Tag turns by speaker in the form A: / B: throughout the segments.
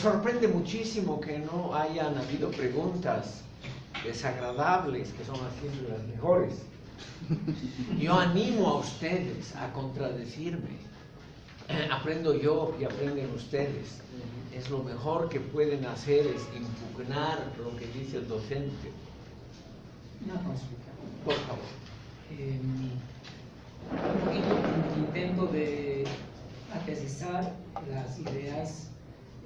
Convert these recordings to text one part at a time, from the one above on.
A: sorprende muchísimo que no hayan habido preguntas desagradables, que son siempre las mejores. Yo animo a ustedes a contradecirme. Aprendo yo y aprenden ustedes. Es lo mejor que pueden hacer, es impugnar lo que dice el docente.
B: Una consulta.
A: Por favor.
B: Un poquito en el intento de aterrizar las ideas,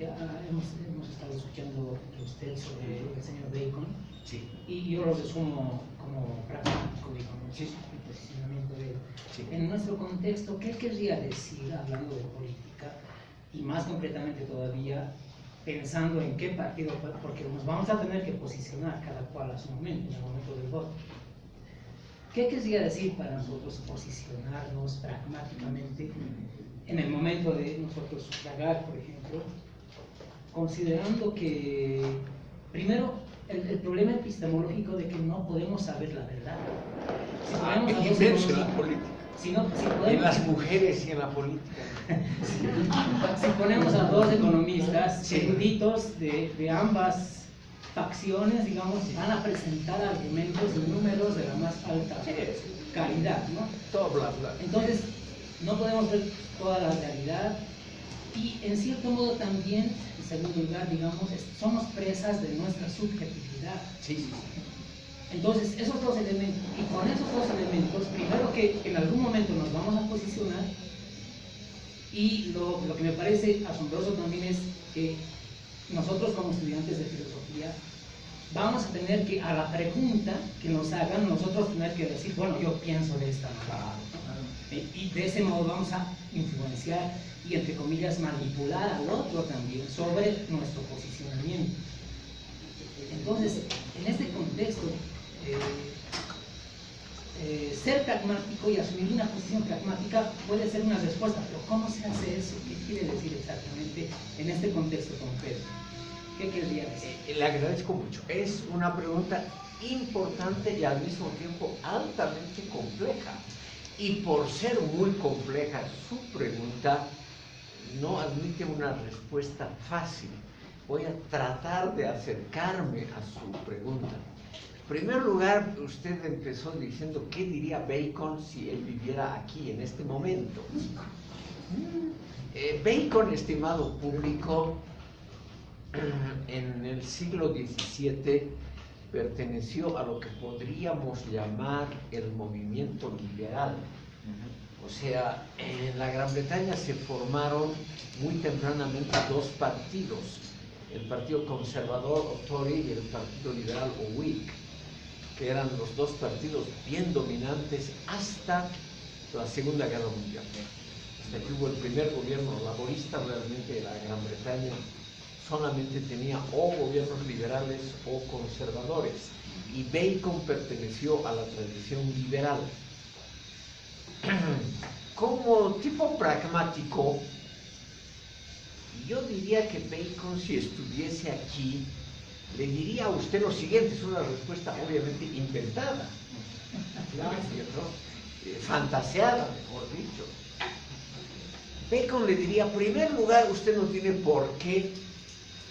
B: hemos estado escuchando de usted sobre el señor Bacon,
A: Sí.
B: y yo lo resumo como pragmático, digamos,
A: Sí.
B: el posicionamiento de él.
A: Sí.
B: En nuestro contexto, ¿qué querría decir hablando de política? Y más concretamente todavía, pensando en qué partido, porque nos vamos a tener que posicionar cada cual a su momento, en el momento del voto. ¿Qué querría decir para nosotros posicionarnos pragmáticamente en el momento de nosotros sufragar, por ejemplo, considerando que, primero, el problema epistemológico de que no podemos saber la verdad?
A: Es inmenso en la política. En las mujeres y en la política.
B: Si ponemos a dos economistas eruditos de ambas facciones, digamos, van a presentar argumentos y números de la más alta calidad, ¿no?
A: Todo bla bla.
B: Entonces, no podemos ver toda la realidad y, en cierto modo, también, en segundo lugar, digamos, somos presas de nuestra subjetividad.
A: Sí.
B: Entonces, esos dos elementos, y con esos dos elementos, primero que en algún momento nos vamos a posicionar, y lo que me parece asombroso también es que nosotros como estudiantes de filosofía vamos a tener que, a la pregunta que nos hagan, nosotros tener que decir, bueno, yo pienso de esta manera. Y de ese modo vamos a influenciar y, entre comillas, manipular al otro también sobre nuestro posicionamiento. Entonces, en este contexto, ser pragmático y asumir una posición pragmática puede ser una respuesta, pero ¿cómo se hace eso? ¿Qué quiere decir exactamente en este contexto concreto? ¿Qué querría decir?
A: Le agradezco mucho. Es una pregunta importante y al mismo tiempo altamente compleja. Y por ser muy compleja, su pregunta no admite una respuesta fácil. Voy a tratar de acercarme a su pregunta. En primer lugar, usted empezó diciendo qué diría Bacon si él viviera aquí en este momento. Bacon, estimado público, en el siglo XVII perteneció a lo que podríamos llamar el movimiento liberal. O sea, en la Gran Bretaña se formaron muy tempranamente dos partidos, el Partido Conservador o Tory y el Partido Liberal o Whig, que eran los dos partidos bien dominantes hasta la Segunda Guerra Mundial. Hasta que hubo el primer gobierno laborista realmente de la Gran Bretaña, solamente tenía o gobiernos liberales o conservadores, y Bacon perteneció a la tradición liberal. Como tipo pragmático, yo diría que Bacon, si estuviese aquí, le diría a usted lo siguiente, es una respuesta obviamente inventada, ¿cierto? Fantaseada, mejor dicho. Bacon le diría, en primer lugar, usted no tiene por qué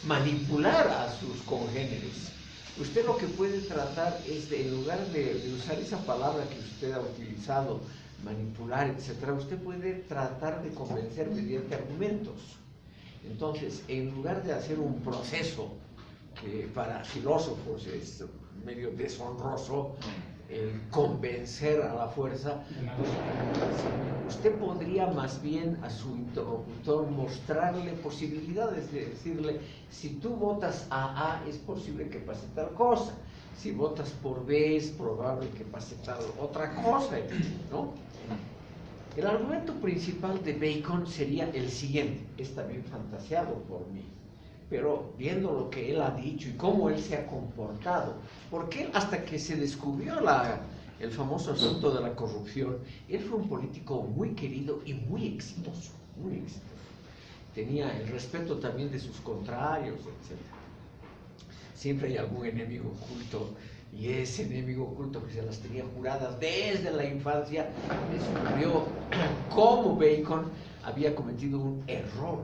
A: manipular a sus congéneres. Usted lo que puede tratar es de, en lugar de usar esa palabra que usted ha utilizado, manipular, etc., usted puede tratar de convencer mediante argumentos. Entonces, en lugar de hacer un proceso que para filósofos es medio deshonroso, el convencer a la fuerza, usted podría más bien a su interlocutor mostrarle posibilidades, de decirle, si tú votas a A es posible que pase tal cosa, si votas por B es probable que pase tal otra cosa, ¿no? El argumento principal de Bacon sería el siguiente, es también fantaseado por mí, pero viendo lo que él ha dicho y cómo él se ha comportado, porque él, hasta que se descubrió el famoso asunto de la corrupción, él fue un político muy querido y muy exitoso, muy exitoso. Tenía el respeto también de sus contrarios, etc. Siempre hay algún enemigo oculto, y ese enemigo oculto que se las tenía juradas desde la infancia descubrió cómo Bacon había cometido un error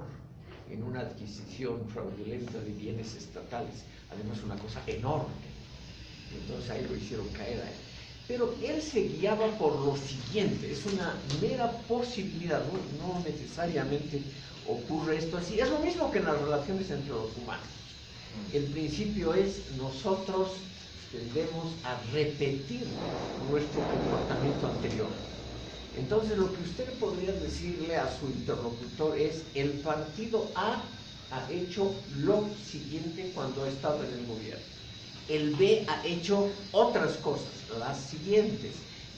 A: en una adquisición fraudulenta de bienes estatales, además una cosa enorme. Entonces ahí lo hicieron caer a él. Pero él se guiaba por lo siguiente, es una mera posibilidad, no necesariamente ocurre esto así. Es lo mismo que en las relaciones entre los humanos. El principio es: nosotros tendemos a repetir nuestro comportamiento anterior. Entonces lo que usted podría decirle a su interlocutor es: el partido A ha hecho lo siguiente cuando ha estado en el gobierno. El B ha hecho otras cosas, las siguientes,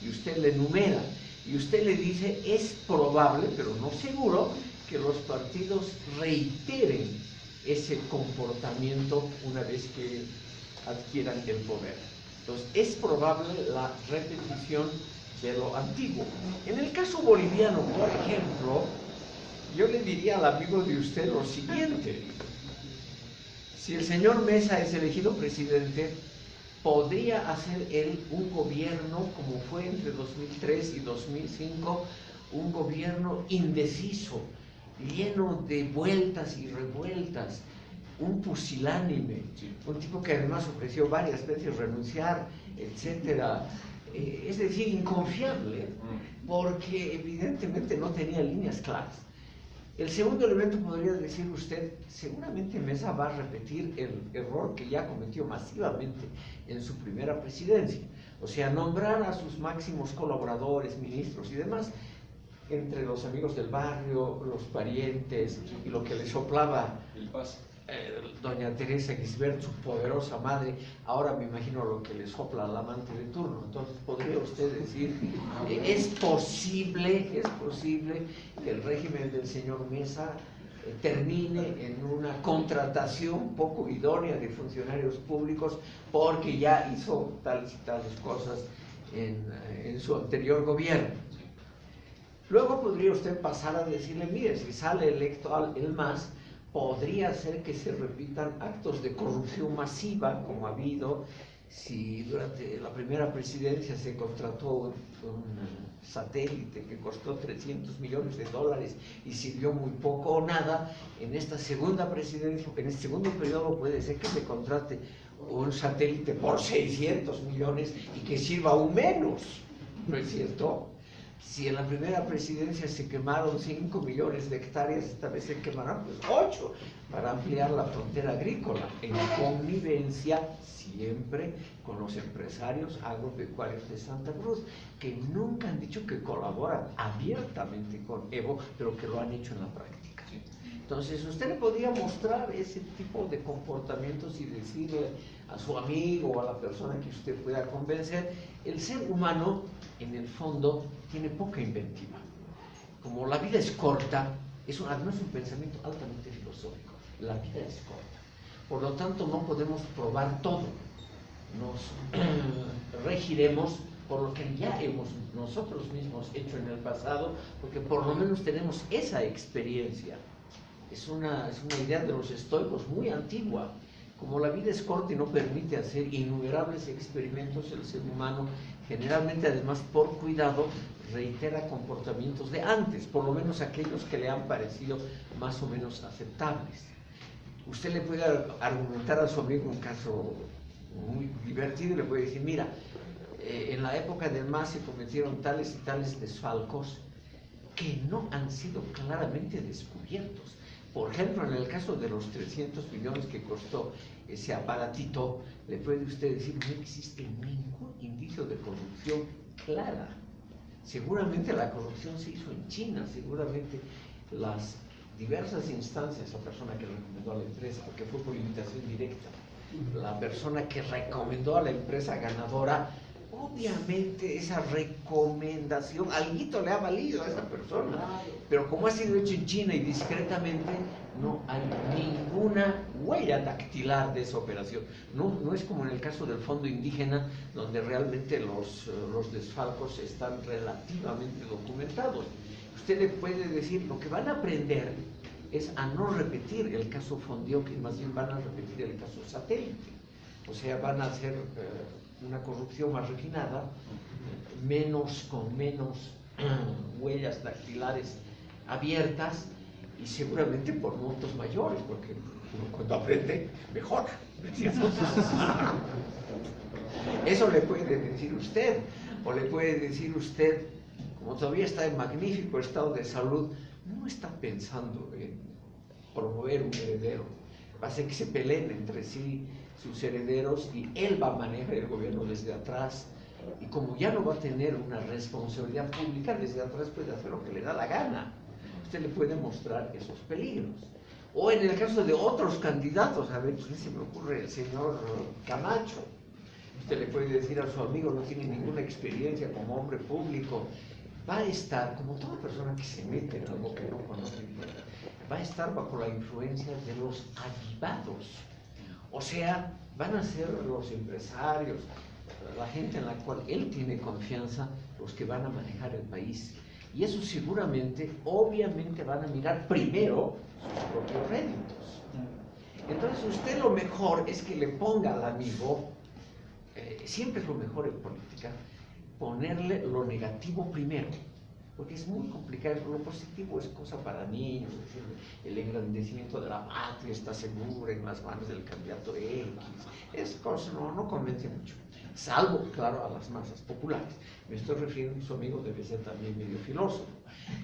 A: y usted le enumera, y usted le dice: es probable, pero no seguro, que los partidos reiteren ese comportamiento una vez que adquieran el poder. Entonces, es probable la repetición de lo antiguo. En el caso boliviano, por ejemplo, yo le diría al amigo de usted lo siguiente: si el señor Mesa es elegido presidente, podría hacer él un gobierno como fue entre 2003 y 2005, un gobierno indeciso, lleno de vueltas y revueltas, un pusilánime, un tipo que además ofreció varias veces renunciar, etcétera. Es decir, inconfiable, porque evidentemente no tenía líneas claras. El segundo elemento podría decir usted: seguramente Mesa va a repetir el error que ya cometió masivamente en su primera presidencia, o sea, nombrar a sus máximos colaboradores, ministros y demás, entre los amigos del barrio, los parientes, y lo que le soplaba doña Teresa Gisbert, su poderosa madre. Ahora me imagino lo que le sopla al amante de turno. Entonces podría usted decir: es posible que el régimen del señor Mesa termine en una contratación poco idónea de funcionarios públicos porque ya hizo tales y tales cosas en su anterior gobierno. Luego podría usted pasar a decirle: mire, si sale electo el MAS, podría ser que se repitan actos de corrupción masiva, como ha habido, si durante la primera presidencia se contrató un satélite que costó $300 millones y sirvió muy poco o nada. En esta segunda presidencia, en este segundo periodo, puede ser que se contrate un satélite por 600 millones y que sirva aún menos, ¿no es cierto? Si en la primera presidencia se quemaron 5 millones de hectáreas, esta vez se quemarán pues 8 para ampliar la frontera agrícola, en connivencia siempre con los empresarios agropecuarios de Santa Cruz, que nunca han dicho que colaboran abiertamente con Evo, pero que lo han hecho en la práctica. Entonces usted le podría mostrar ese tipo de comportamientos y decirle a su amigo o a la persona que usted pueda convencer: el ser humano en el fondo tiene poca inventiva. Como la vida es corta, además es un pensamiento altamente filosófico, la vida es corta. Por lo tanto, no podemos probar todo. Nos regiremos por lo que ya hemos nosotros mismos hecho en el pasado, porque por lo menos tenemos esa experiencia. Es una idea de los estoicos muy antigua. Como la vida es corta y no permite hacer innumerables experimentos, el ser humano, generalmente además por cuidado, reitera comportamientos de antes, por lo menos aquellos que le han parecido más o menos aceptables. Usted le puede argumentar a su amigo un caso muy divertido y le puede decir: mira, en la época del MAS se cometieron tales y tales desfalcos que no han sido claramente descubiertos. Por ejemplo, en el caso de los 300 millones que costó ese aparatito, le puede usted decir: no existe ningún indicio de corrupción clara. Seguramente la corrupción se hizo en China, seguramente las diversas instancias, la persona que recomendó a la empresa, porque fue por invitación directa, la persona que recomendó a la empresa ganadora, obviamente esa recomendación, alguito le ha valido a esa persona, pero como ha sido hecho en China y discretamente, no hay ninguna huella dactilar de esa operación. No es como en el caso del fondo indígena, donde realmente los desfalcos están relativamente documentados. Usted le puede decir: lo que van a aprender es a no repetir el caso Fondio, que más bien van a repetir el caso Satélite. O sea, van a hacer una corrupción más refinada, con menos huellas dactilares abiertas, y seguramente por montos mayores, porque uno cuando aprende, mejora. Eso le puede decir usted, o le puede decir usted, como todavía está en magnífico estado de salud, no está pensando en promover un heredero. Va a ser que se peleen entre sí sus herederos y él va a manejar el gobierno desde atrás. Y como ya no va a tener una responsabilidad pública, desde atrás puede hacer lo que le da la gana. Usted le puede mostrar esos peligros. O en el caso de otros candidatos, a ver, ¿quién se me ocurre? El señor Camacho. Usted le puede decir a su amigo, no tiene ninguna experiencia como hombre público, va a estar, como toda persona que se mete en algo que no conoce, va a estar bajo la influencia de los avivados. O sea, van a ser los empresarios, la gente en la cual él tiene confianza, los que van a manejar el país. Y eso seguramente, obviamente van a mirar primero sus propios réditos. Entonces usted lo mejor es que le ponga al amigo, siempre es lo mejor en política, ponerle lo negativo primero, porque es muy complicado. Lo positivo es cosa para niños, es decir, el engrandecimiento de la patria está seguro en las manos del candidato X. Esa cosa no convence mucho, salvo, claro, a las masas populares. Me estoy refiriendo a su amigo, debe ser también medio filósofo.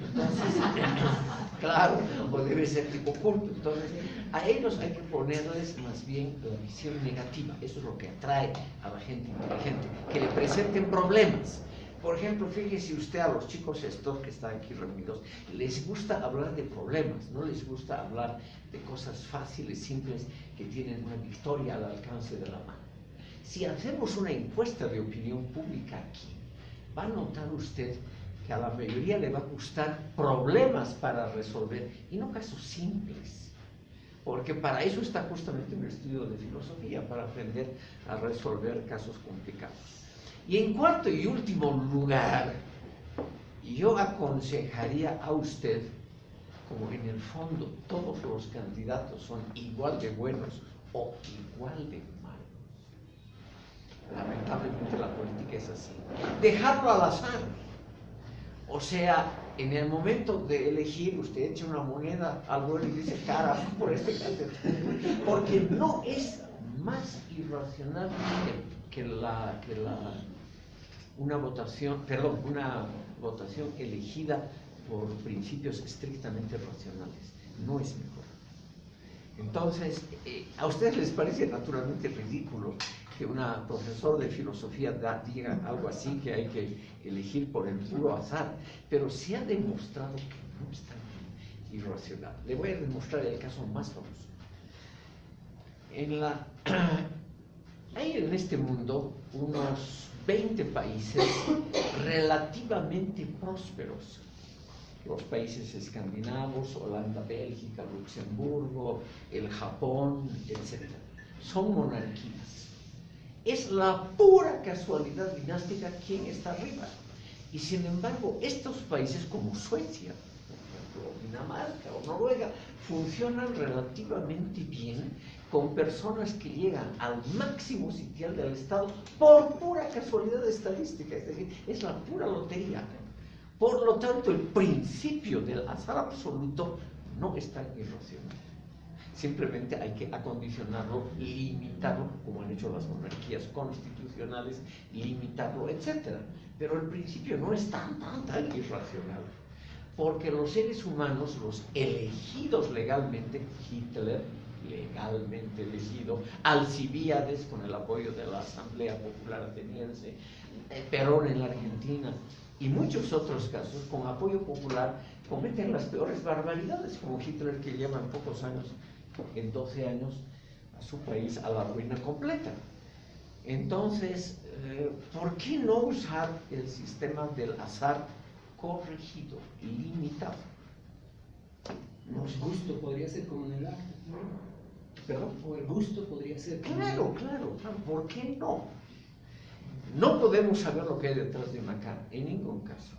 A: Entonces, claro, o debe ser tipo culto. Entonces, a ellos hay que ponerles más bien la visión negativa. Eso es lo que atrae a la gente inteligente, que le presenten problemas. Por ejemplo, fíjese usted a los chicos estos que están aquí reunidos, les gusta hablar de problemas, no les gusta hablar de cosas fáciles, simples, que tienen una victoria al alcance de la mano. Si hacemos una encuesta de opinión pública aquí, va a notar usted que a la mayoría le va a gustar problemas para resolver y no casos simples, porque para eso está justamente un estudio de filosofía, para aprender a resolver casos complicados. Y en cuarto y último lugar, yo aconsejaría a usted, como en el fondo todos los candidatos son igual de buenos o igual de malos, lamentablemente la política es así, dejarlo al azar. O sea, en el momento de elegir, usted echa una moneda al vuelo y dice, cara, por este candidato, porque no es más irracional que una votación elegida por principios estrictamente racionales. No es mejor. Entonces, a ustedes les parece naturalmente ridículo que una profesor de filosofía diga algo así, que hay que elegir por el puro azar, pero se ha demostrado que no es tan irracional. Le voy a demostrar el caso más famoso. Hay en este mundo unos 20 países relativamente prósperos. Los países escandinavos, Holanda, Bélgica, Luxemburgo, el Japón, etc. Son monarquías. Es la pura casualidad dinástica quién está arriba. Y sin embargo, estos países como Suecia, o Dinamarca o Noruega, funcionan relativamente bien con personas que llegan al máximo sitial del Estado por pura casualidad estadística, es decir, es la pura lotería. Por lo tanto, el principio del azar absoluto no es tan irracional. Simplemente hay que acondicionarlo, limitarlo, como han hecho las monarquías constitucionales, limitarlo, etc. Pero el principio no es tan irracional. Porque los seres humanos, los elegidos legalmente, Hitler, legalmente elegido, Alcibíades con el apoyo de la Asamblea Popular Ateniense, Perón en la Argentina y muchos otros casos, con apoyo popular, cometen las peores barbaridades, como Hitler, que lleva en pocos años, en 12 años, a su país a la ruina completa. Entonces, ¿por qué no usar el sistema del azar corregido, limitado?
B: El gusto podría ser como en el arte, ¿no?
A: ¿Perdón?
B: O el gusto podría ser como
A: Claro, ¿por qué no? No podemos saber lo que hay detrás de una cara, en ningún caso.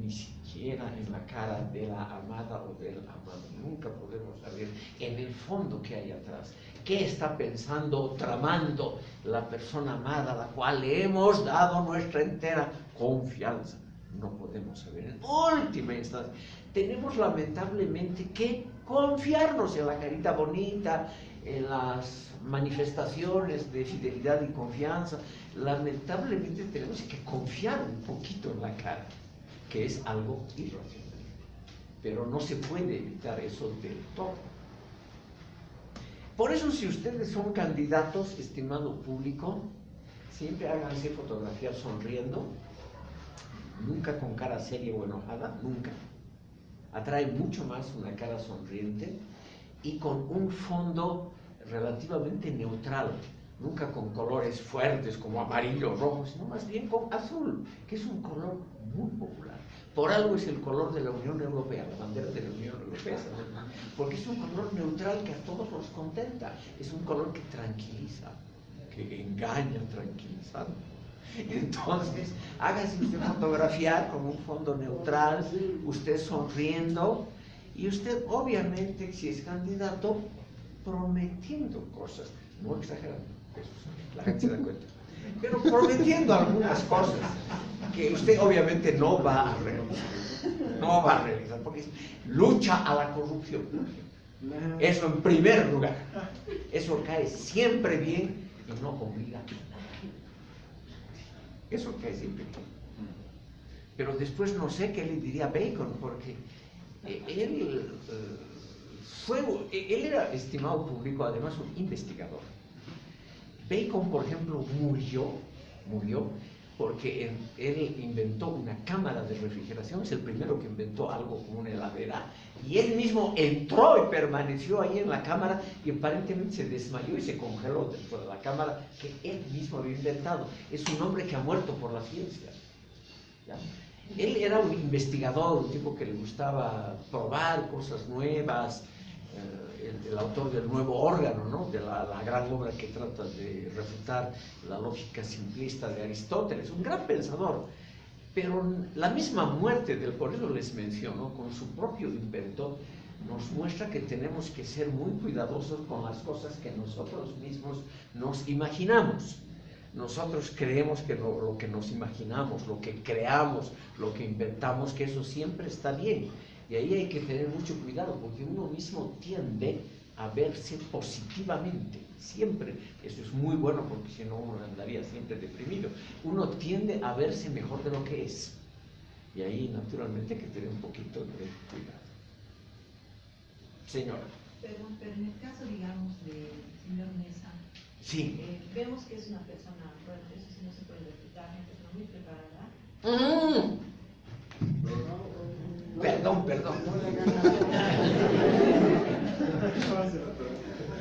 A: Ni siquiera en la cara de la amada o del amado. Nunca podemos saber en el fondo qué hay atrás. ¿Qué está pensando o tramando la persona amada a la cual le hemos dado nuestra entera confianza? no podemos saber. En última instancia, tenemos lamentablemente que confiarnos en la carita bonita, en las manifestaciones de fidelidad y confianza. Lamentablemente tenemos que confiar un poquito en la cara, que es algo irracional. Pero no se puede evitar eso del todo. Por eso, si ustedes son candidatos, estimado público, siempre háganse fotografiar sonriendo, nunca con cara seria o enojada, nunca. Atrae mucho más una cara sonriente y con un fondo relativamente neutral, nunca con colores fuertes como amarillo o rojo, sino más bien con azul, que es un color muy popular. Por algo es el color de la Unión Europea, la bandera de la Unión Europea, porque es un color neutral que a todos los contenta, es un color que tranquiliza, que engaña tranquilizando. Entonces, hágase usted fotografiar con un fondo neutral, usted sonriendo, y usted obviamente, si es candidato, prometiendo cosas, no exagerando, eso la gente se da cuenta, pero prometiendo algunas cosas que usted obviamente no va a realizar, porque es lucha a la corrupción. Eso en primer lugar, eso cae siempre bien y no obliga a nadie. Eso cae siempre bien. Pero después no sé qué le diría Bacon, porque él era estimado público, además un investigador. Bacon, por ejemplo, murió porque él inventó una cámara de refrigeración, es el primero que inventó algo como una heladera, y él mismo entró y permaneció ahí en la cámara y aparentemente se desmayó y se congeló dentro de la cámara que él mismo había inventado. Es un hombre que ha muerto por la ciencia, ¿ya? Él era un investigador, un tipo que le gustaba probar cosas nuevas, el autor del Nuevo Órgano, ¿no? De la gran obra que trata de refutar la lógica simplista de Aristóteles, un gran pensador. Pero la misma muerte del, por eso les menciono, con su propio invento, nos muestra que tenemos que ser muy cuidadosos con las cosas que nosotros mismos nos imaginamos. Nosotros creemos que lo que nos imaginamos, lo que creamos, lo que inventamos, que eso siempre está bien. Y ahí hay que tener mucho cuidado, porque uno mismo tiende a verse positivamente, siempre. Eso es muy bueno, porque si no uno andaría siempre deprimido. Uno tiende a verse mejor de lo que es. Y ahí, naturalmente, hay que tener un poquito de cuidado. Señora.
C: Pero en el caso, digamos, del señor Mesa,
A: Sí.
C: Vemos que es una persona, bueno, eso sí no se puede refutar, una persona muy preparada.
A: Perdón.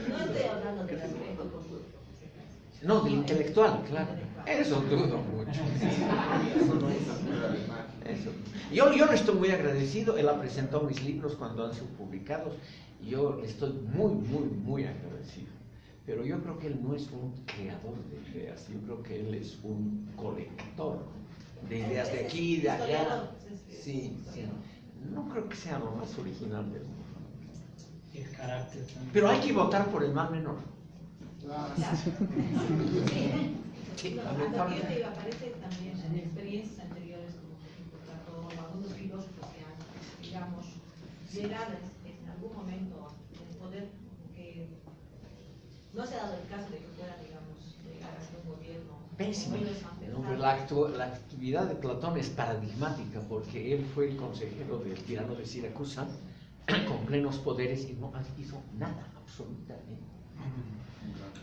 C: No estoy hablando del aspecto cultural.
A: No, del intelectual, claro. Eso dudo mucho. Eso. Yo le estoy muy agradecido. Él ha presentado mis libros cuando han sido publicados. Yo le estoy muy agradecido. Pero yo creo que él no es un creador de ideas. Yo creo que él es un colector de ideas de aquí, de allá. Sí. No creo que sea lo más original del mundo.
B: El carácter también.
A: Pero hay que votar por el mal menor.
C: Sí, lamentablemente aparece también en experiencias anteriores, como por ejemplo Platón, algunos filósofos que han, digamos, llegado en algún momento al poder, que no se ha dado el caso de que pueda, digamos, llegar a ser un gobierno.
A: Pésimo.
C: No,
A: La actividad de Platón es paradigmática, porque él fue el consejero del tirano de Siracusa con plenos poderes y no hizo nada, absolutamente.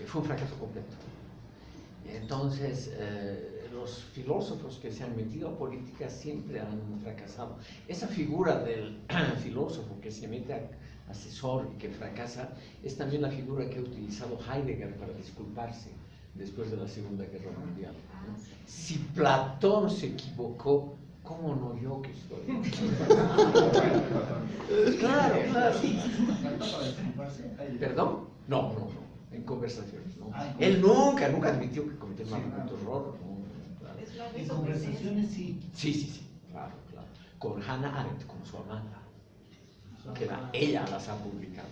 A: Fue un fracaso completo. Entonces, los filósofos que se han metido a política siempre han fracasado. Esa figura del filósofo que se mete a asesor y que fracasa es también la figura que ha utilizado Heidegger para disculparse después de la Segunda Guerra Mundial, ¿no? Si Platón se equivocó, ¿cómo no yo que estoy? Claro. ¿Perdón? No. En conversaciones, ¿no? Él nunca admitió que cometió un error. ¿No?
B: En conversaciones sí.
A: Sí, claro. Con Hannah Arendt, con su amada, que ella las ha publicado.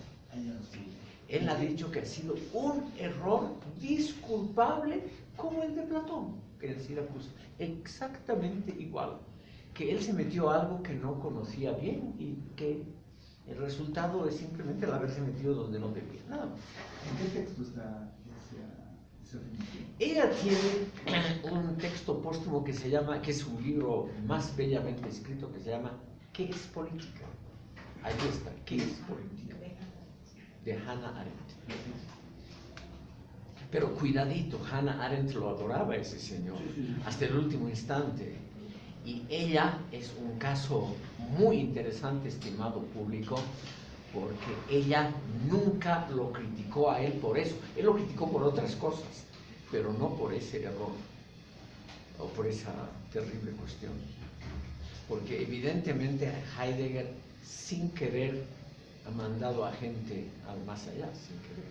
A: Él ha dicho que ha sido un error disculpable como el de Platón, que es Siracusa, exactamente igual. que él se metió a algo que no conocía bien y que el resultado es simplemente el haberse metido donde no debía, nada más.
D: ¿En qué texto está esa afirmación?
A: Ella tiene un texto póstumo que se llama, que es un libro más bellamente escrito, que se llama ¿Qué es política? Ahí está, ¿Qué es política? De Hannah Arendt. Pero cuidadito, Hannah Arendt lo adoraba ese señor, hasta el último instante. Y ella es un caso muy interesante, estimado público, porque ella nunca lo criticó a él por eso. Él lo criticó por otras cosas, pero no por ese error o por esa terrible cuestión. Porque evidentemente Heidegger, sin querer, ha mandado a gente al más allá, sin querer,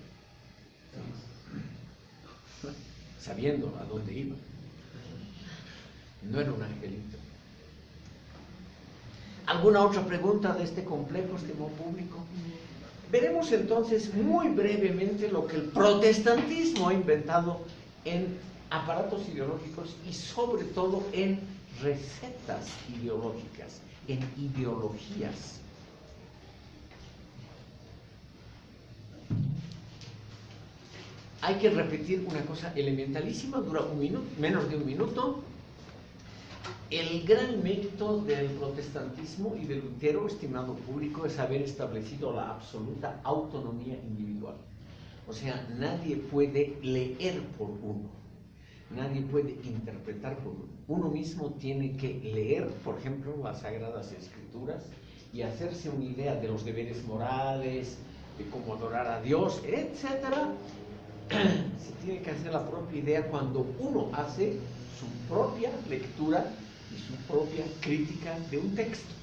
A: sabiendo a dónde iba. No era un angelito. ¿Alguna otra pregunta de este complejo, estimado público? Veremos entonces muy brevemente lo que el protestantismo ha inventado en aparatos ideológicos y sobre todo en recetas ideológicas, en ideologías. Hay que repetir una cosa elementalísima, dura un minuto, menos de un minuto. El gran mérito del protestantismo y de Lutero, estimado público, es haber establecido la absoluta autonomía individual. O sea, nadie puede leer por uno, nadie puede interpretar por uno. Uno mismo tiene que leer, por ejemplo, las Sagradas Escrituras y hacerse una idea de los deberes morales, de cómo adorar a Dios, etcétera. Se tiene que hacer la propia idea cuando uno hace su propia lectura y su propia crítica de un texto.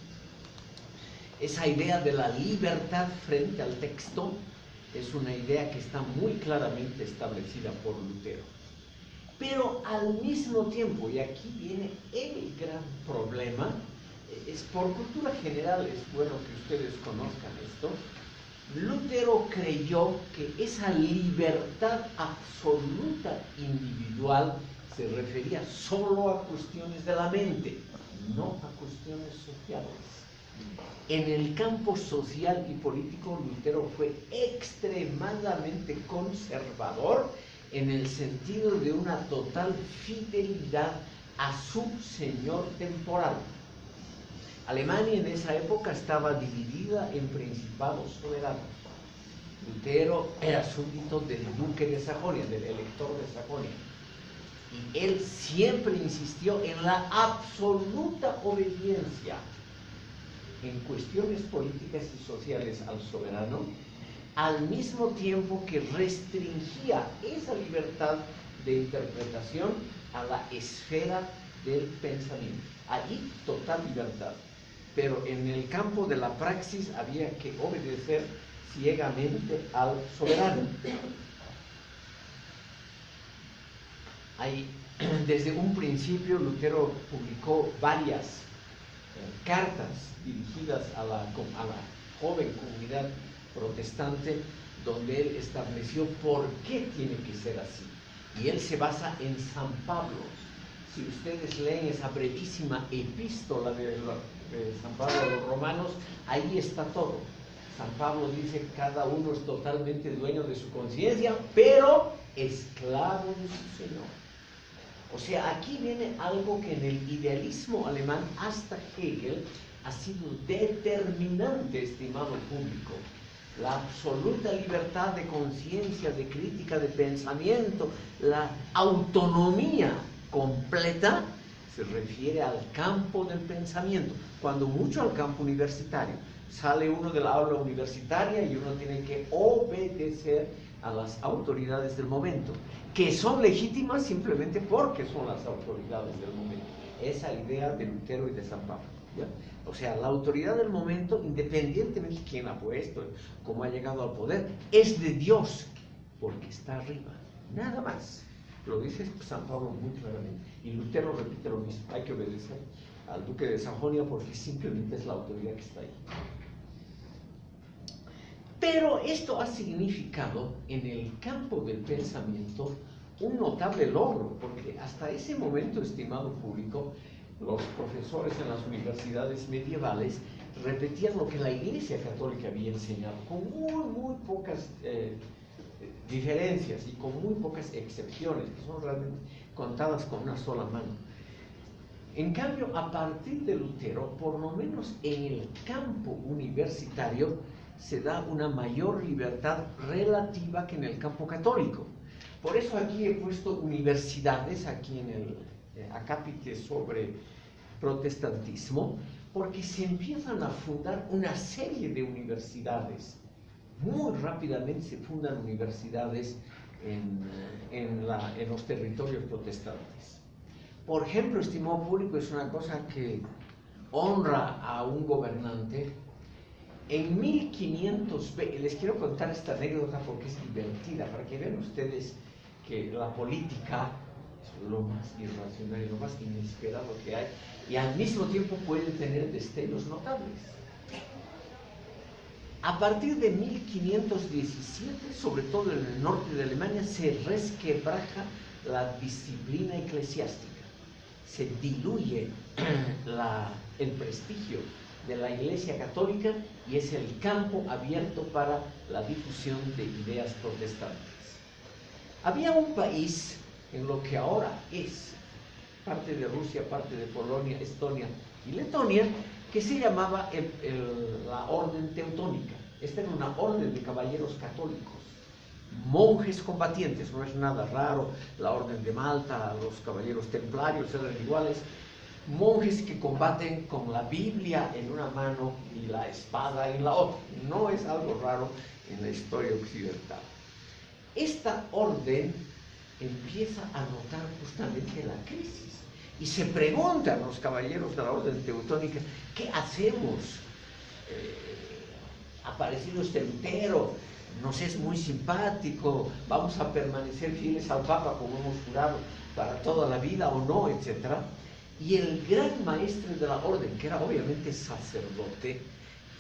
A: Esa idea de la libertad frente al texto es una idea que está muy claramente establecida por Lutero. Pero al mismo tiempo, y aquí viene el gran problema, es por cultura general, es bueno que ustedes conozcan esto. Lutero creyó que esa libertad absoluta individual se refería solo a cuestiones de la mente, no a cuestiones sociales. En el campo social y político, Lutero fue extremadamente conservador en el sentido de una total fidelidad a su señor temporal. Alemania en esa época estaba dividida en principados soberanos. Lutero era súbdito del duque de Sajonia, del elector de Sajonia. Y él siempre insistió en la absoluta obediencia en cuestiones políticas y sociales al soberano, al mismo tiempo que restringía esa libertad de interpretación a la esfera del pensamiento. Allí, total libertad. Pero en el campo de la praxis había que obedecer ciegamente al soberano. Desde un principio Lutero publicó varias cartas dirigidas a la joven comunidad protestante, donde él estableció por qué tiene que ser así. Y él se basa en San Pablo. Si ustedes leen esa brevísima epístola de San Pablo a los Romanos, ahí está todo. San Pablo dice que cada uno es totalmente dueño de su conciencia, pero esclavo de su Señor. O sea, aquí viene algo que en el idealismo alemán hasta Hegel ha sido determinante, estimado público. La absoluta libertad de conciencia, de crítica, de pensamiento, la autonomía completa se refiere al campo del pensamiento, cuando mucho al campo universitario. Sale uno de la aula universitaria y uno tiene que obedecer a las autoridades del momento, que son legítimas simplemente porque son las autoridades del momento. Esa idea de Lutero y de San Pablo, ¿ya? O sea, la autoridad del momento, independientemente de quién ha puesto, cómo ha llegado al poder, es de Dios, porque está arriba, nada más. Lo dice San Pablo muy claramente. Y Lutero repite lo mismo, hay que obedecer al duque de Sajonia porque simplemente es la autoridad que está ahí. Pero esto ha significado en el campo del pensamiento un notable logro, porque hasta ese momento, estimado público, los profesores en las universidades medievales repetían lo que la Iglesia Católica había enseñado, con muy pocas diferencias y con muy pocas excepciones, que son realmente contadas con una sola mano. En cambio, a partir de Lutero, por lo menos en el campo universitario, se da una mayor libertad relativa que en el campo católico. Por eso aquí he puesto universidades, aquí en el acápite sobre protestantismo, porque se empiezan a fundar una serie de universidades. Muy rápidamente se fundan universidades en los territorios protestantes. Por ejemplo, estimado público, es una cosa que honra a un gobernante. En 1520, les quiero contar esta anécdota porque es divertida, para que vean ustedes que la política es lo más irracional y lo más inesperado que hay, y al mismo tiempo puede tener destellos notables. A partir de 1517, sobre todo en el norte de Alemania, se resquebraja la disciplina eclesiástica, se diluye el prestigio de la Iglesia Católica y es el campo abierto para la difusión de ideas protestantes. Había un país en lo que ahora es parte de Rusia, parte de Polonia, Estonia y Letonia, que se llamaba la Orden Teutónica. Esta era una orden de caballeros católicos, monjes combatientes, no es nada raro. La Orden de Malta, los caballeros templarios eran iguales, monjes que combaten con la Biblia en una mano y la espada en la otra. No es algo raro en la historia occidental. Esta orden empieza a notar justamente la crisis y se preguntan los caballeros de la Orden Teutónica: ¿qué hacemos? Ha aparecido este Lutero, nos es muy simpático, vamos a permanecer fieles al Papa como hemos jurado para toda la vida o no, etcétera. Y el gran maestre de la orden, que era obviamente sacerdote,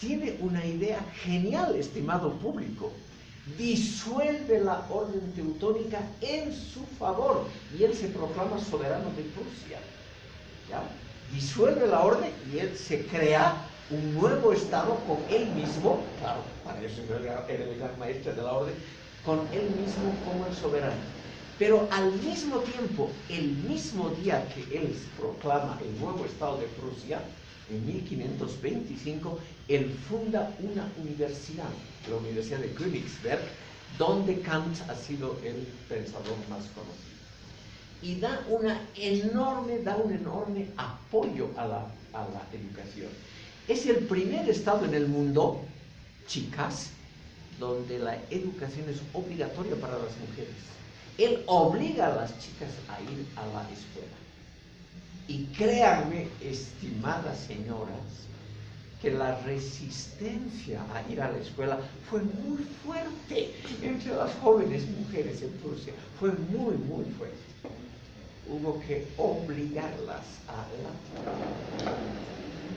A: tiene una idea genial, estimado público. Disuelve la orden teutónica en su favor y él se proclama soberano de Prusia. ¿Ya? Disuelve la orden y él se crea un nuevo estado con él mismo, claro, para eso era el gran maestro de la orden, con él mismo como el soberano. Pero al mismo tiempo, el mismo día que él proclama el nuevo estado de Prusia, en 1525, él funda una universidad, la Universidad de Königsberg, donde Kant ha sido el pensador más conocido. Y da un enorme apoyo a la educación. Es el primer estado en el mundo, chicas, donde la educación es obligatoria para las mujeres. Él obliga a las chicas a ir a la escuela. Y créanme, estimadas señoras, que la resistencia a ir a la escuela fue muy fuerte entre las jóvenes mujeres en Prusia. Fue muy fuerte. Hubo que obligarlas a la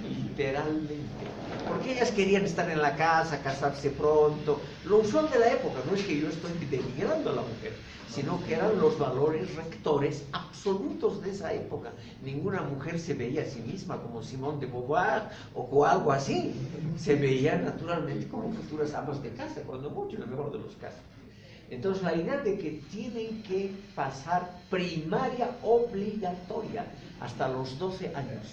A: literalmente, porque ellas querían estar en la casa, casarse pronto, lo usual de la época. No es que yo estoy denigrando a la mujer, sino que eran los valores rectores absolutos de esa época. Ninguna mujer se veía a sí misma como Simone de Beauvoir o algo así, se veía naturalmente como futuras amas de casa, cuando mucho, en el mejor de los casos. Entonces la idea de que tienen que pasar primaria obligatoria hasta los 12 años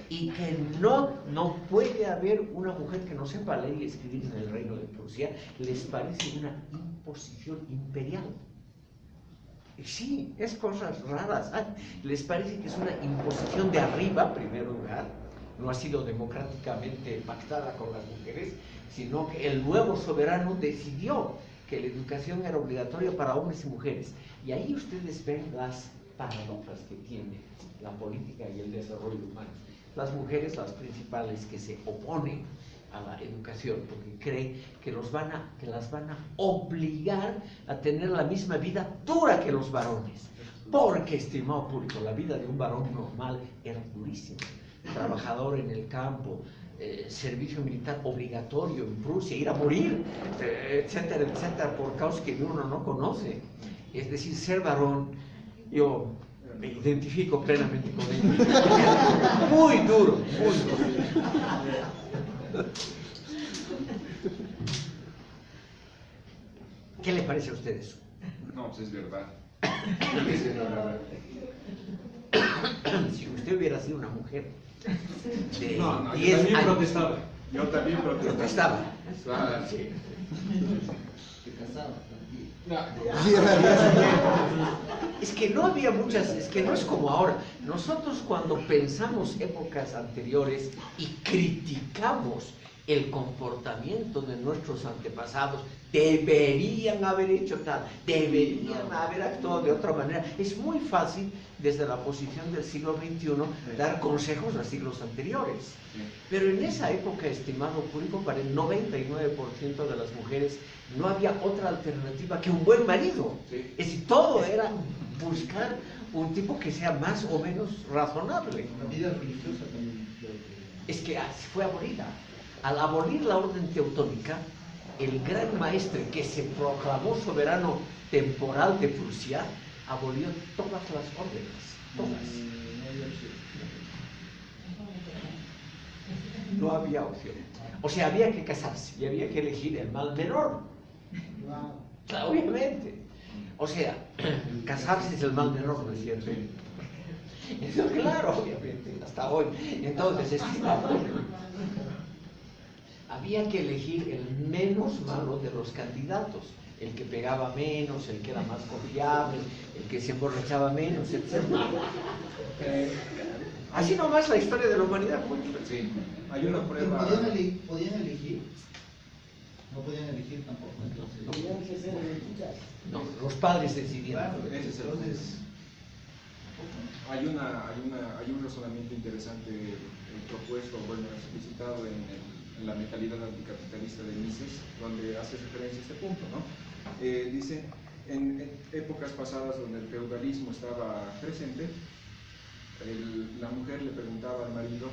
A: y que no puede haber una mujer que no sepa leer y escribir en el reino de Prusia, les parece una imposición imperial. Sí, es cosas raras. Les parece que es una imposición de arriba, en primer lugar. No ha sido democráticamente pactada con las mujeres, sino que el nuevo soberano decidió que la educación era obligatoria para hombres y mujeres. Y ahí ustedes ven las paradojas que tiene la política y el desarrollo humano. Las mujeres, las principales, que se oponen a la educación porque creen que las van a obligar a tener la misma vida dura que los varones. Porque, estimado público, la vida de un varón normal era durísima. Trabajador en el campo, servicio militar obligatorio en Prusia, ir a morir, etcétera, por causas que uno no conoce. Es decir, ser varón, yo Me identifico plenamente con él. Muy duro, muy duro. ¿Qué le parece a ustedes?
E: No, pues es verdad.
A: Si usted hubiera sido una mujer de
E: No, yo
A: 10
E: también
A: años,
E: protestaba. Yo también protestaba.
A: protestaba.
E: Sí.
A: Es que no había muchas, es que no es como ahora. Nosotros cuando pensamos épocas anteriores y criticamos el comportamiento de nuestros antepasados, deberían haber hecho tal, deberían haber actuado de otra manera. Es muy fácil desde la posición del siglo XXI dar consejos a siglos anteriores. Pero en esa época, estimado público, para el 99% de las mujeres no había otra alternativa que un buen marido.
E: Sí.
A: Es decir, todo era buscar un tipo que sea más o menos razonable.
D: La vida religiosa también creo que...
A: Es que fue abolida. Al abolir la orden teutónica, el gran maestre que se proclamó soberano temporal de Prusia abolió todas las órdenes, todas. No había opción. O sea, había que casarse y había que elegir el mal menor. Claro, obviamente. O sea, casarse es el mal menor, ¿no es cierto? Eso, claro, obviamente, hasta hoy. Entonces, estimado, había que elegir el menos malo de los candidatos, el que pegaba menos, el que era más confiable, el que se emborrachaba menos, etc. Así nomás la historia de la humanidad.
E: Sí. Hay una prueba.
D: ¿Podían elegir? No podían elegir tampoco, entonces.
A: No, los padres decidían.
D: Claro,
E: Ese es el
D: entonces.
E: Hay un razonamiento interesante propuesto, bueno, explicitado en la mentalidad anticapitalista de Mises, donde hace referencia a este punto, ¿no? Dice, en épocas pasadas donde el feudalismo estaba presente, la mujer le preguntaba al marido,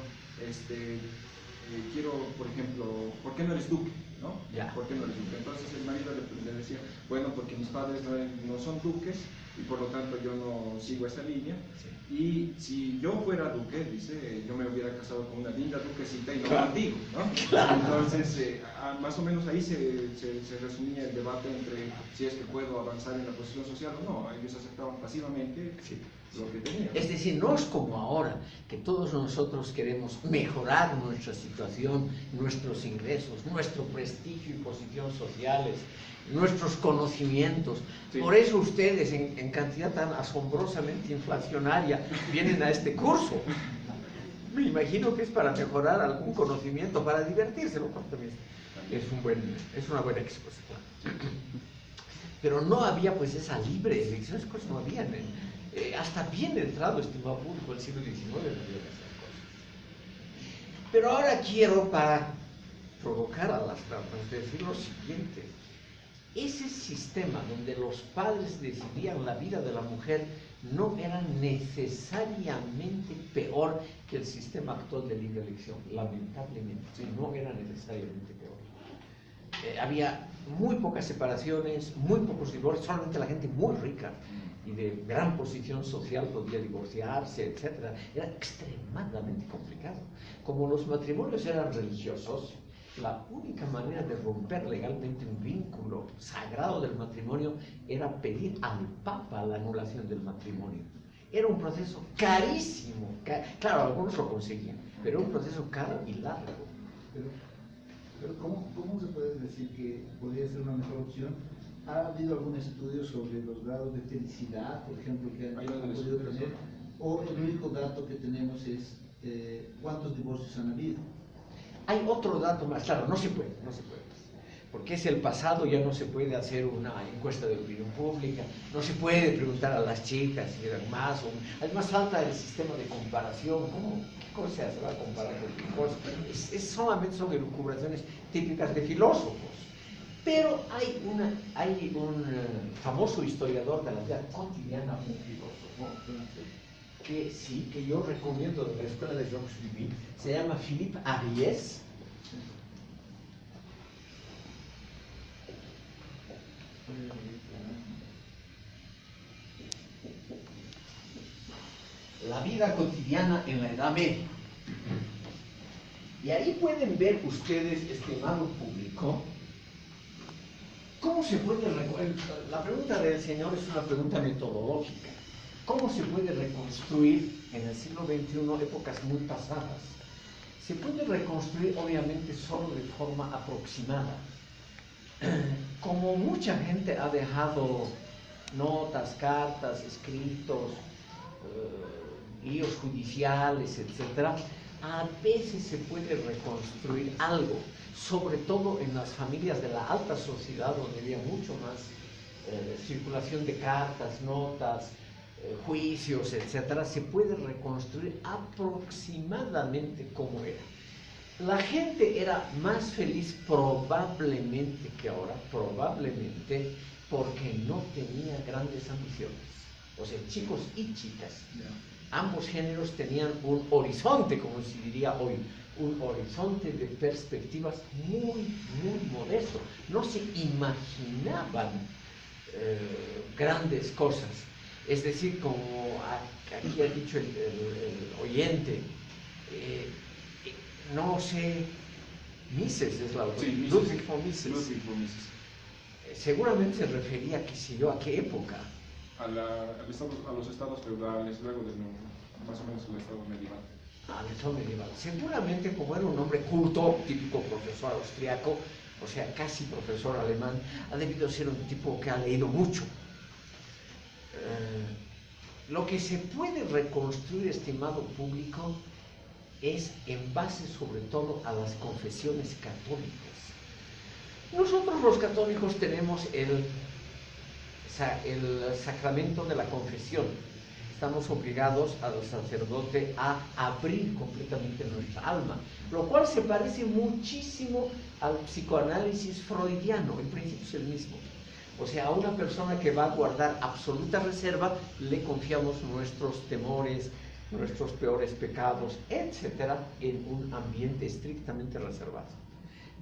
E: quiero, por ejemplo, ¿por qué no eres duque? ¿No?
A: Ya.
E: ¿Por qué no eres duque? Entonces el marido le decía, bueno, porque mis padres no son duques y por lo tanto yo no sigo esa línea.
A: Sí.
E: Y si yo fuera duque, dice, yo me hubiera casado con una linda duquesita y no
A: Claro.
E: contigo, ¿no?
A: Claro.
E: Entonces, más o menos ahí se resumía el debate entre si es que puedo avanzar en la posición social o no. Ellos aceptaban pasivamente
A: Sí.
E: lo que tenían.
A: Es decir, no es como ahora, que todos nosotros queremos mejorar nuestra situación, nuestros ingresos, nuestro prestigio y posición sociales, nuestros conocimientos.
E: Sí.
A: Por eso ustedes, en cantidad tan asombrosamente inflacionaria, vienen a este curso. Me imagino que es para mejorar algún conocimiento, para divertirse, lo cual también es una buena exposición. Pero no había pues esa libre elección, esas cosas no habían. Hasta bien entrado, estimado público, el siglo XIX no había esas cosas. Pero ahora quiero, para provocar a las trampas, decir lo siguiente. Ese sistema donde los padres decidían la vida de la mujer no era necesariamente peor que el sistema actual de libre elección, lamentablemente, no era necesariamente peor. Había muy pocas separaciones, muy pocos divorcios, solamente la gente muy rica y de gran posición social podía divorciarse, etc. Era extremadamente complicado. Como los matrimonios eran religiosos, la única manera de romper legalmente un vínculo sagrado del matrimonio era pedir al Papa la anulación del matrimonio. Era un proceso carísimo. Claro, algunos lo conseguían, pero un proceso caro y largo.
D: Pero ¿cómo se puede decir que podría ser una mejor opción? ¿Ha habido algún estudio sobre los grados de felicidad, por ejemplo, que han podido tener? ¿O el único dato que tenemos es cuántos divorcios han habido?
A: Hay otro dato más, claro, no se puede, porque es el pasado, ya no se puede hacer una encuesta de opinión pública, no se puede preguntar a las chicas si eran más o menos. Además falta el sistema de comparación, ¿qué cosa se va a comparar con qué cosa? Solamente son elucubraciones típicas de filósofos. Pero hay un famoso historiador de la vida cotidiana, un filósofo, que yo recomiendo de la escuela de Georges Duby, se llama Philippe Ariès. la vida cotidiana en la Edad Media. Y ahí pueden ver ustedes, estimado público, cómo se puede, la pregunta del Señor es una pregunta metodológica. ¿Cómo se puede reconstruir en el siglo XXI épocas muy pasadas? Se puede reconstruir obviamente solo de forma aproximada. Como mucha gente ha dejado notas, cartas, escritos, líos judiciales, etc., a veces se puede reconstruir algo, sobre todo en las familias de la alta sociedad, donde había mucho más circulación de cartas, notas, juicios, etc., se puede reconstruir aproximadamente como era. La gente era más feliz probablemente que ahora, probablemente porque no tenía grandes ambiciones. O sea, chicos y chicas, ambos géneros tenían un horizonte, como se diría hoy, un horizonte de perspectivas muy, muy modesto. No se imaginaban grandes cosas. Es decir, como aquí ha dicho el oyente, no sé, Mises es la autora,
E: sí,
A: Ludwig von Mises.
E: Ludwig von Mises.
A: Seguramente se refería, qué sé yo, a qué época.
E: A los estados feudales, luego de más o menos el estado medieval.
A: Al estado medieval. Seguramente, como era un hombre culto, típico profesor austriaco, o sea, casi profesor alemán, ha debido ser un tipo que ha leído mucho. Lo que se puede reconstruir, estimado público, es en base sobre todo a las confesiones católicas. Nosotros los católicos tenemos el sacramento de la confesión. Estamos obligados al sacerdote a abrir completamente nuestra alma, lo cual se parece muchísimo al psicoanálisis freudiano. En principio es el mismo. O sea, a una persona que va a guardar absoluta reserva, le confiamos nuestros temores, nuestros peores pecados, etcétera, en un ambiente estrictamente reservado.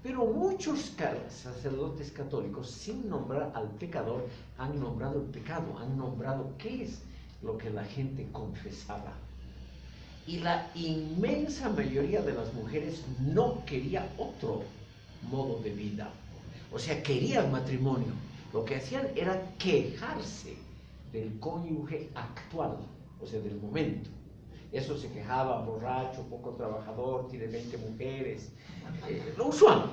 A: Pero muchos sacerdotes católicos, sin nombrar al pecador, han nombrado el pecado, han nombrado qué es lo que la gente confesaba. Y la inmensa mayoría de las mujeres no quería otro modo de vida. O sea, querían matrimonio. Lo que hacían era quejarse del cónyuge actual, o sea, del momento. Eso se quejaba, borracho, poco trabajador, tiene 20 mujeres, lo usual,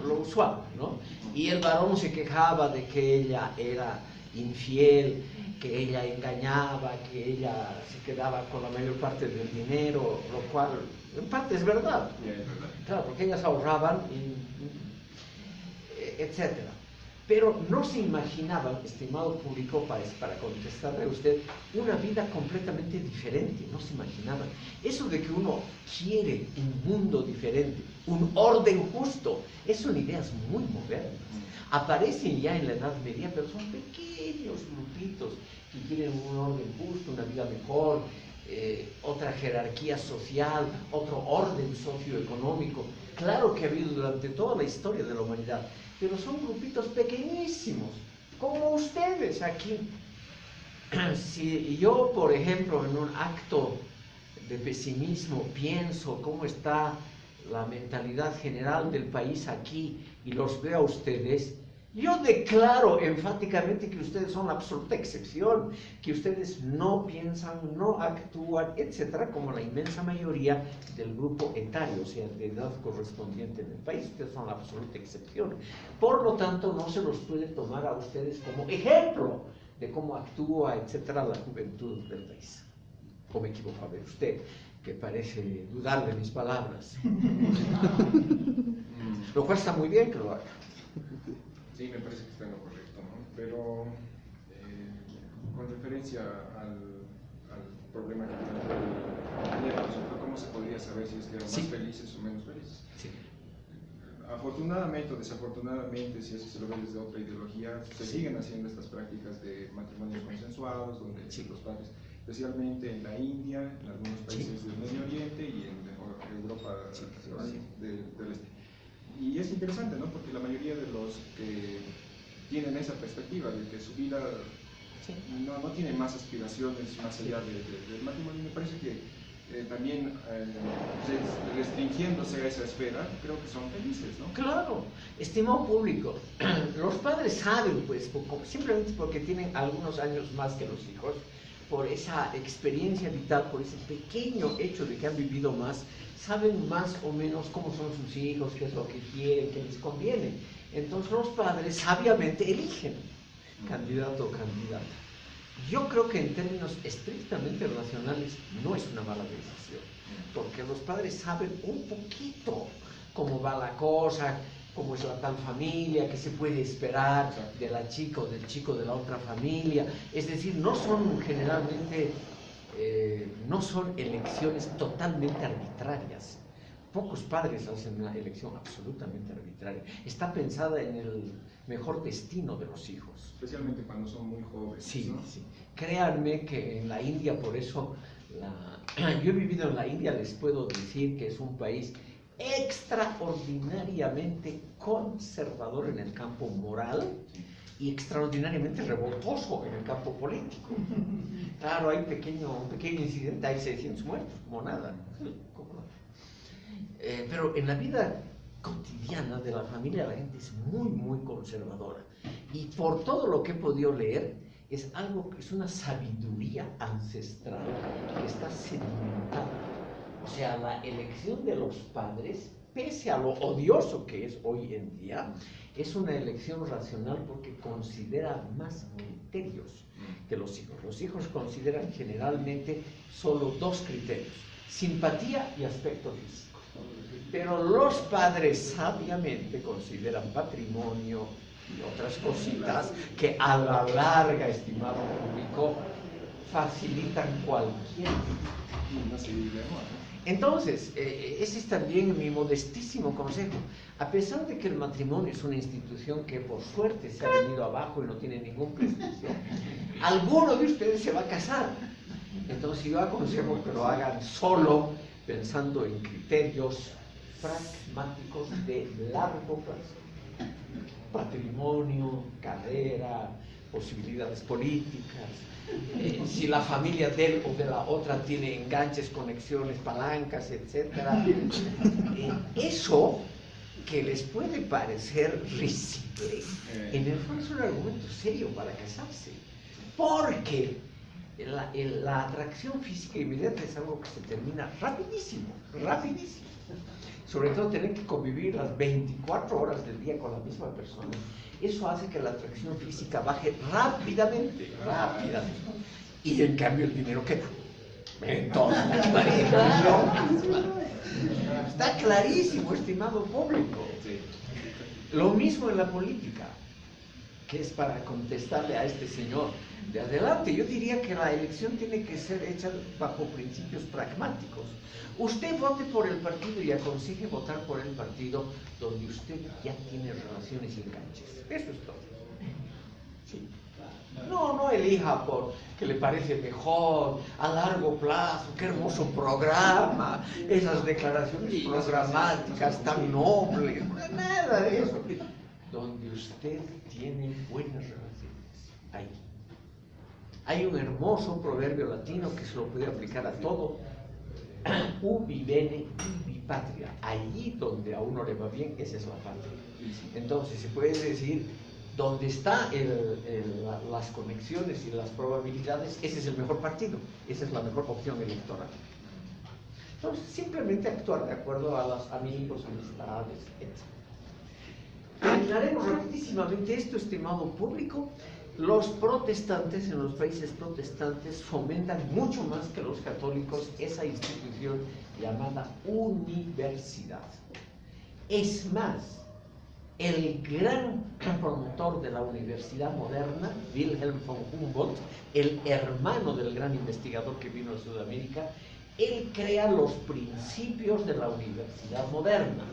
A: ¿no? Y el varón se quejaba de que ella era infiel, que ella engañaba, que ella se quedaba con la mayor parte del dinero, lo cual en parte es verdad. Claro, porque ellas ahorraban, etcétera. Pero no se imaginaban, estimado público, para contestarle a usted, una vida completamente diferente, no se imaginaban. Eso de que uno quiere un mundo diferente, un orden justo, son ideas muy modernas. Aparecen ya en la Edad Media, pero son pequeños grupitos que quieren un orden justo, una vida mejor, otra jerarquía social, otro orden socioeconómico. Claro que ha habido durante toda la historia de la humanidad, pero son grupitos pequeñísimos, como ustedes aquí. Si yo, por ejemplo, en un acto de pesimismo pienso cómo está la mentalidad general del país aquí y los veo a ustedes, yo declaro enfáticamente que ustedes son la absoluta excepción, que ustedes no piensan, no actúan, etcétera, como la inmensa mayoría del grupo etario, o sea, de edad correspondiente en el país. Ustedes son la absoluta excepción. Por lo tanto, no se los puede tomar a ustedes como ejemplo de cómo actúa, etcétera, la juventud del país. ¿O me equivoco? A ver, usted, que parece dudar de mis palabras. Lo cual está muy bien que lo haga.
E: Sí, me parece que está en lo correcto, ¿no? Pero con referencia al problema que plantea el ¿cómo se podría saber si es que eran más felices o menos felices? Sí. Afortunadamente o desafortunadamente, si eso se lo ve desde otra ideología, se siguen haciendo estas prácticas de matrimonios consensuados, donde los padres, especialmente en la India, en algunos países del Medio Oriente y en Europa del Este. Y es interesante, ¿no? Porque la mayoría de los que tienen esa perspectiva de que su vida no tiene más aspiraciones más allá del matrimonio, me parece que también restringiéndose a esa esfera, creo que son felices, ¿no?
A: Claro, estimado público, los padres saben, pues, simplemente porque tienen algunos años más que los hijos, por esa experiencia vital, por ese pequeño hecho de que han vivido más, saben más o menos cómo son sus hijos, qué es lo que quieren, qué les conviene. Entonces los padres sabiamente eligen candidato o candidata. Yo creo que en términos estrictamente racionales no es una mala decisión, porque los padres saben un poquito cómo va la cosa, cómo es la tal familia, qué se puede esperar de la chica o del chico de la otra familia. Es decir, no son generalmente, no son elecciones totalmente arbitrarias. Pocos padres hacen una elección absolutamente arbitraria. Está pensada en el mejor destino de los hijos.
E: Especialmente cuando son muy jóvenes,
A: Sí,
E: ¿no?
A: sí. Créanme que en la India, por eso, yo he vivido en la India, les puedo decir que es un país extraordinariamente conservador en el campo moral y extraordinariamente revoltoso en el campo político. Claro, hay un pequeño incidente, hay 600 muertos, como nada. Pero en la vida cotidiana de la familia la gente es muy, muy conservadora. Y por todo lo que he podido leer, es algo que es una sabiduría ancestral que está sedimentada. O sea, la elección de los padres, pese a lo odioso que es hoy en día, es una elección racional porque considera más criterios que los hijos. Los hijos consideran generalmente solo dos criterios: simpatía y aspecto físico. Pero los padres sabiamente consideran patrimonio y otras cositas que a la larga, estimado público, facilitan cualquier
E: dilema.
A: Entonces, ese es también mi modestísimo consejo. A pesar de que el matrimonio es una institución que por suerte se ha venido abajo y no tiene ningún prestigio, alguno de ustedes se va a casar. Entonces yo aconsejo que lo hagan solo pensando en criterios pragmáticos de largo plazo. Patrimonio, carrera, posibilidades políticas, si la familia de él o de la otra tiene enganches, conexiones, palancas, etc. Eso que les puede parecer risible, en el fondo es un argumento serio para casarse, porque la atracción física inmediata es algo que se termina rapidísimo, rapidísimo. Sobre todo tener que convivir las 24 horas del día con la misma persona, eso hace que la atracción física baje rápidamente, rápidamente. Y en cambio el dinero queda. Entonces, está clarísimo, estimado público. Lo mismo en la política, que es para contestarle a este señor de adelante. Yo diría que la elección tiene que ser hecha bajo principios pragmáticos. Usted vote por el partido y aconseje votar por el partido donde usted ya tiene relaciones y enganches. Eso es todo. Sí. No elija por que le parece mejor, a largo plazo, qué hermoso programa, esas declaraciones programáticas tan nobles, nada de eso. Donde usted tiene buenas relaciones, ahí. Hay un hermoso proverbio latino que se lo puede aplicar a todo: ubi bene, ibi patria. Allí donde a uno le va bien, esa es la patria. Entonces se puede decir, donde están las conexiones y las probabilidades, ese es el mejor partido, esa es la mejor opción electoral. Entonces simplemente actuar de acuerdo a los amigos, amistades, etc. Terminaremos rapidísimamente esto, estimado público. Los protestantes, en los países protestantes, fomentan mucho más que los católicos esa institución llamada universidad. Es más, el gran promotor de la universidad moderna, Wilhelm von Humboldt, el hermano del gran investigador que vino a Sudamérica, él crea los principios de la universidad moderna.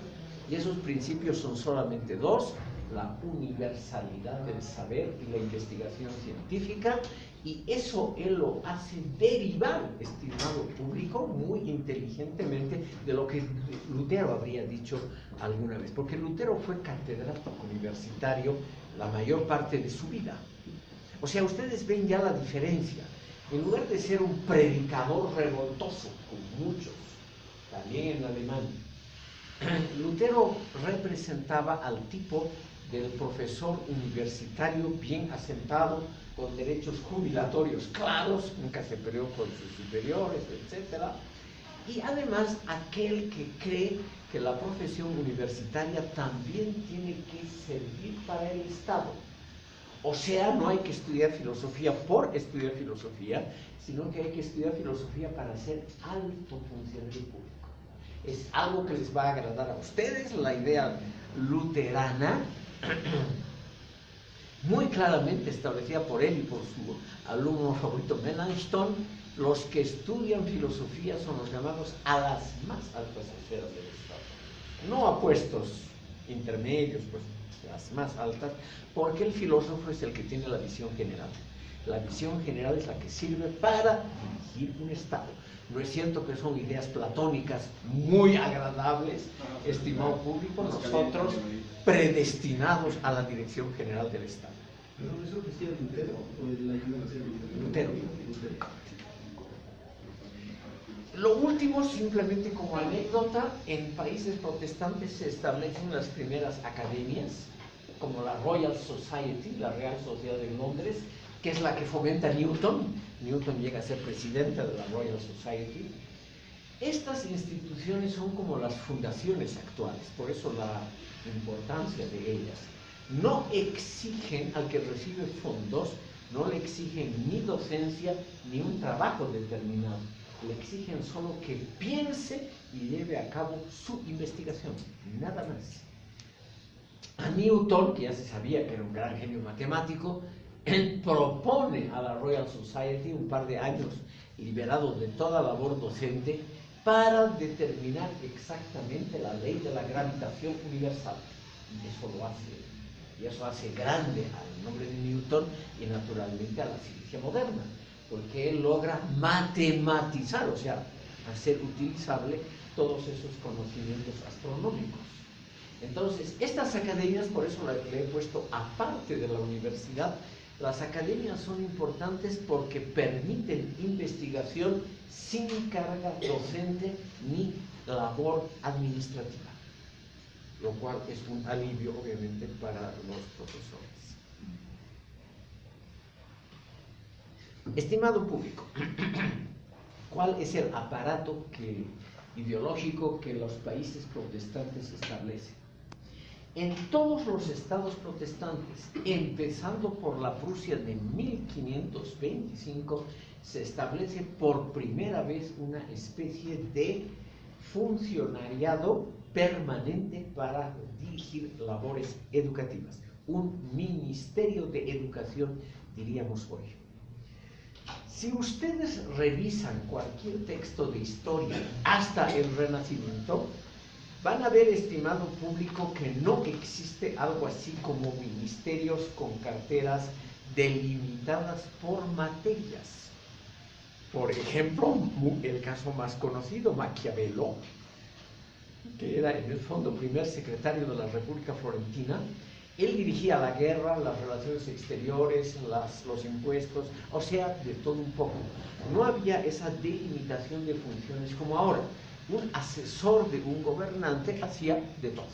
A: Y esos principios son solamente dos: la universalidad del saber y la investigación científica, y eso él lo hace derivar, estimado público, muy inteligentemente de lo que Lutero habría dicho alguna vez, porque Lutero fue catedrático universitario la mayor parte de su vida. O sea, ustedes ven ya la diferencia. En lugar de ser un predicador revoltoso, como muchos, también en Alemania. Lutero representaba al tipo del profesor universitario bien asentado, con derechos jubilatorios claros, nunca se peleó con sus superiores, etc. Y además aquel que cree que la profesión universitaria también tiene que servir para el Estado. O sea, no hay que estudiar filosofía por estudiar filosofía, sino que hay que estudiar filosofía para ser alto funcionario público. Es algo que les va a agradar a ustedes, la idea luterana, muy claramente establecida por él y por su alumno favorito Melanchthon. Los que estudian filosofía son los llamados a las más altas esferas del Estado, no a puestos intermedios, pues las más altas, porque el filósofo es el que tiene la visión general. La visión general es la que sirve para dirigir un Estado. No es cierto que son ideas platónicas muy agradables, estimado público, nosotros predestinados a la dirección general del Estado.
D: ¿Pero eso decía Lutero o el ayudante de
A: Lutero. Lo último, simplemente como anécdota, en países protestantes se establecen las primeras academias, como la Royal Society, la Real Sociedad de Londres, que es la que fomenta Newton. Newton llega a ser presidente de la Royal Society. Estas instituciones son como las fundaciones actuales, por eso la importancia de ellas. No exigen al que recibe fondos, no le exigen ni docencia ni un trabajo determinado, le exigen solo que piense y lleve a cabo su investigación, nada más. A Newton, que ya se sabía que era un gran genio matemático, él propone a la Royal Society un par de años liberado de toda labor docente para determinar exactamente la ley de la gravitación universal. Y eso lo hace. Y eso hace grande al nombre de Newton y naturalmente a la ciencia moderna, porque él logra matematizar, o sea, hacer utilizable todos esos conocimientos astronómicos. Entonces, estas academias, por eso le he puesto aparte de la universidad, las academias son importantes porque permiten investigación sin carga docente ni labor administrativa, lo cual es un alivio, obviamente, para los profesores. Estimado público, ¿cuál es el aparato ideológico que los países protestantes establecen? En todos los estados protestantes, empezando por la Prusia de 1525, se establece por primera vez una especie de funcionariado permanente para dirigir labores educativas, un ministerio de educación, diríamos hoy. Si ustedes revisan cualquier texto de historia hasta el Renacimiento, van a ver, estimado público, que no existe algo así como ministerios con carteras delimitadas por materias. Por ejemplo, el caso más conocido, Maquiavelo, que era en el fondo primer secretario de la República Florentina. Él dirigía la guerra, las relaciones exteriores, los impuestos, o sea, de todo un poco. No había esa delimitación de funciones como ahora. Un asesor de un gobernante hacía de todo.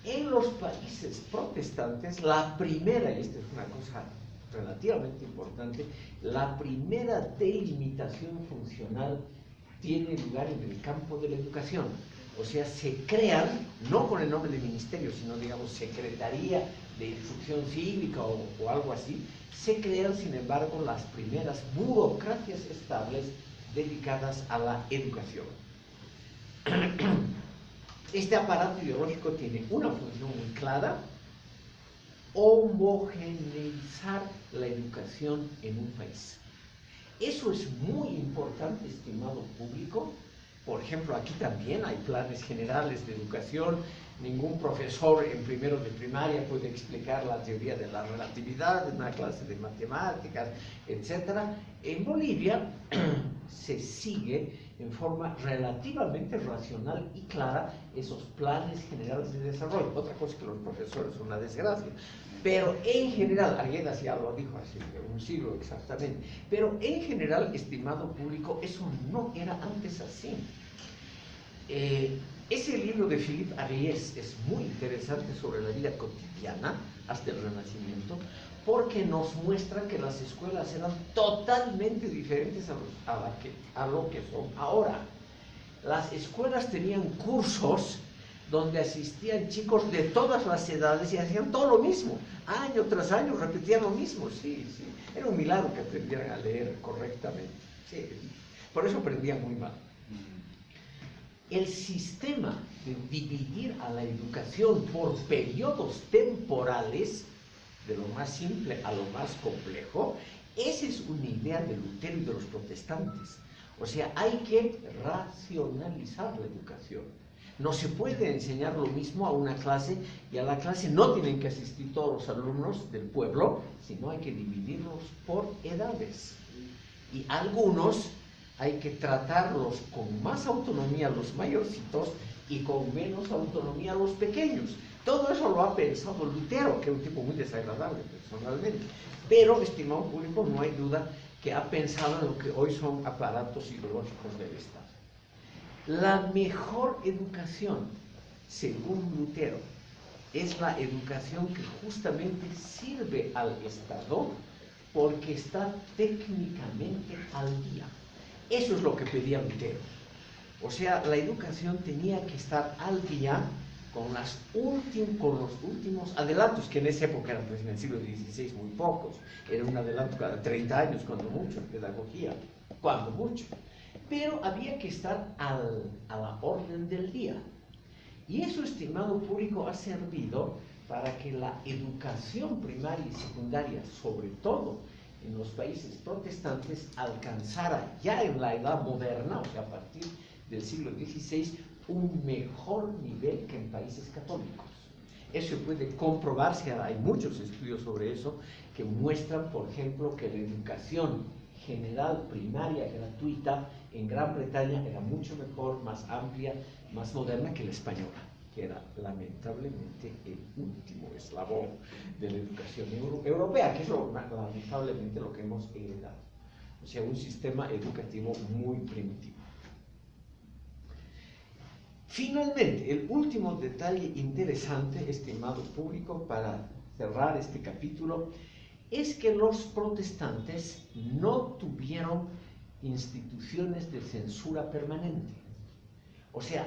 A: En los países protestantes, la primera, y esta es una cosa relativamente importante, la primera delimitación funcional tiene lugar en el campo de la educación. O sea, se crean, no con el nombre de ministerio, sino, digamos, Secretaría de Instrucción Cívica o algo así, se crean, sin embargo, las primeras burocracias estables dedicadas a la educación. Este aparato ideológico tiene una función muy clara: homogeneizar la educación en un país. Eso es muy importante, estimado público. Por ejemplo, aquí también hay planes generales de educación. Ningún profesor en primero de primaria puede explicar la teoría de la relatividad en una clase de matemáticas, etc. En Bolivia se sigue en forma relativamente racional y clara esos planes generales de desarrollo. Otra cosa es que los profesores son una desgracia, Pero en general, Arguedas ya lo dijo hace un siglo exactamente, pero en general, estimado público, eso no era antes así. Ese libro de Philippe Ariès es muy interesante sobre la vida cotidiana hasta el Renacimiento, porque nos muestra que las escuelas eran totalmente diferentes a lo que son ahora. Las escuelas tenían cursos donde asistían chicos de todas las edades y hacían todo lo mismo, año tras año repetían lo mismo, sí, era un milagro que aprendieran a leer correctamente, sí. Por eso aprendían muy mal. El sistema de dividir a la educación por periodos temporales, de lo más simple a lo más complejo, esa es una idea de Lutero y de los protestantes. O sea, hay que racionalizar la educación. No se puede enseñar lo mismo a una clase y a la clase no tienen que asistir todos los alumnos del pueblo, sino hay que dividirlos por edades. Y algunos hay que tratarlos con más autonomía a los mayorcitos y con menos autonomía a los pequeños. Todo eso lo ha pensado Lutero, que es un tipo muy desagradable personalmente. Pero, estimado público, no hay duda que ha pensado en lo que hoy son aparatos ideológicos del Estado. La mejor educación, según Lutero, es la educación que justamente sirve al Estado porque está técnicamente al día. Eso es lo que pedía Lutero. O sea, la educación tenía que estar al día con los últimos adelantos, que en esa época eran, pues, en el siglo XVI muy pocos. Era un adelanto cada 30 años, cuando mucho, en pedagogía, cuando mucho. Pero había que estar a la orden del día. Y eso, estimado público, ha servido para que la educación primaria y secundaria, sobre todo en los países protestantes, alcanzara ya en la edad moderna, o sea, a partir del siglo XVI, un mejor nivel que en países católicos. Eso puede comprobarse, hay muchos estudios sobre eso, que muestran, por ejemplo, que la educación general primaria gratuita en Gran Bretaña era mucho mejor, más amplia, más moderna que la española, que era lamentablemente el último eslabón de la educación europea, que es lamentablemente lo que hemos heredado. O sea, un sistema educativo muy primitivo. Finalmente, el último detalle interesante, estimado público, para cerrar este capítulo, es que los protestantes no tuvieron instituciones de censura permanente. O sea,